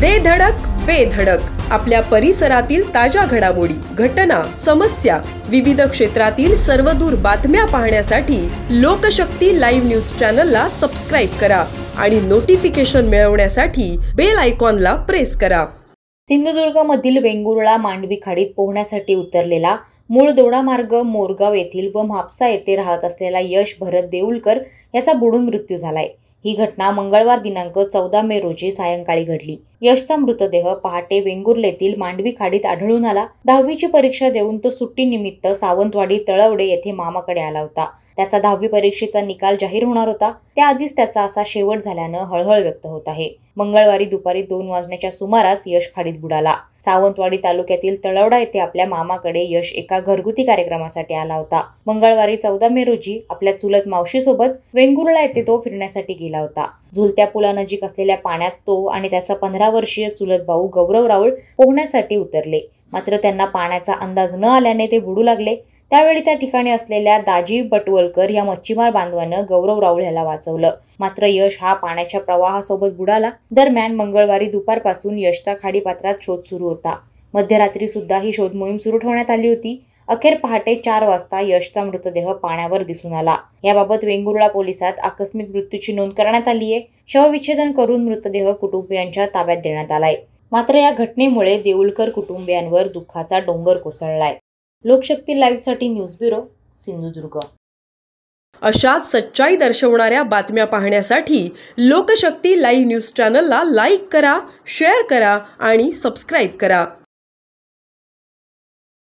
दे धडक बेधडक आपल्या परिसरातील ताज्या घडामोडी, घटना, समस्या, विविध क्षेत्रातील सर्वदूर बातम्या पाहण्यासाठी लोकशक्ती लाईव्ह न्यूज चॅनलला सबस्क्राईब करा आणि नोटिफिकेशन मिळवण्यासाठी बेल आयकॉनला प्रेस करा. सिंधुदुर्गमधील वेंगुर्ला मांडवी खाडीत पोहण्यासाठी उतरलेला मूळ दोडामार्ग मोरगाव येथील व म्हापसा येथे राहत असलेला यश भरत देऊळकर याचा बुडून मृत्यू झालाय. ही घटना मंगळवार दिनांक 14 मे रोजी सायंकाळी घडली. यशचा मृतदेह पहाटे वेंगुर्ला येथील मांडवी खाडीत आढळून आला. 10वीची परीक्षा देऊन तो सुट्टीनिमित्त सावंतवाडी तळवडे येथे मामाकडे आला होता. त्याचा 10वी परीक्षेचा निकाल जाहीर होणार होता. त्याआधीच त्याचा असा शेवट झाल्यानं हळहळ व्यक्त होत आहे. मंगळवारी दुपारी 2 वाजण्याच्या सुमारास यश खाडीत बुडाला. सावंतवाडी तालुक्यातील तळवडा येथे आपल्या मामाकडे यश एका घरगुती कार्यक्रमासाठी आला होता. मंगळवारी 14 मे रोजी आपल्या चुलत मावशीसोबत वेंगुर्ला येथे तो फिरण्यासाठी गेला होता. झुलत्या पुलानजीक असलेल्या पाण्यात तो आणि त्याचा 15 वर्षीय चुलत भाऊ गौरव राऊळ पोहण्यासाठी उतरले. मात्र त्यांना पाण्याचा अंदाज न आल्याने ते बुडू लागले. त्यावेळी त्या ठिकाणी असलेल्या दाजी बटवलकर या मच्छीमार बांधवानं गौरव राऊळ याला वाचवलं. मात्र यश हा पाण्याच्या प्रवाहासोबत बुडाला. दरम्यान मंगळवारी दुपारपासून यशचा खाडीपात्रात शोध सुरू होता. मध्यरात्री सुद्धा ही शोध मोहीम सुरू ठेवण्यात आली होती. अखेर पहाटे 4 वाजता यशचा मृतदेह पाण्यावर दिसून आला. याबाबत वेंगुर्ला पोलिसात आकस्मिक मृत्यूची नोंद करण्यात आली आहे. शवविच्छेदन करून मृतदेह कुटुंबियांच्या ताब्यात देण्यात आलाय. मात्र या घटनेमुळे देऊळकर कुटुंबियांवर दुःखाचा डोंगर कोसळलाय. लोकशक्ती लाईव्हसाठी न्यूज ब्युरो, सिंधुदुर्ग. अशाच सच्चाई दर्शवणाऱ्या बातम्या पाहण्यासाठी लोकशक्ती लाईव्ह न्यूज चॅनलला लाईक करा, शेअर करा आणि सबस्क्राईब करा.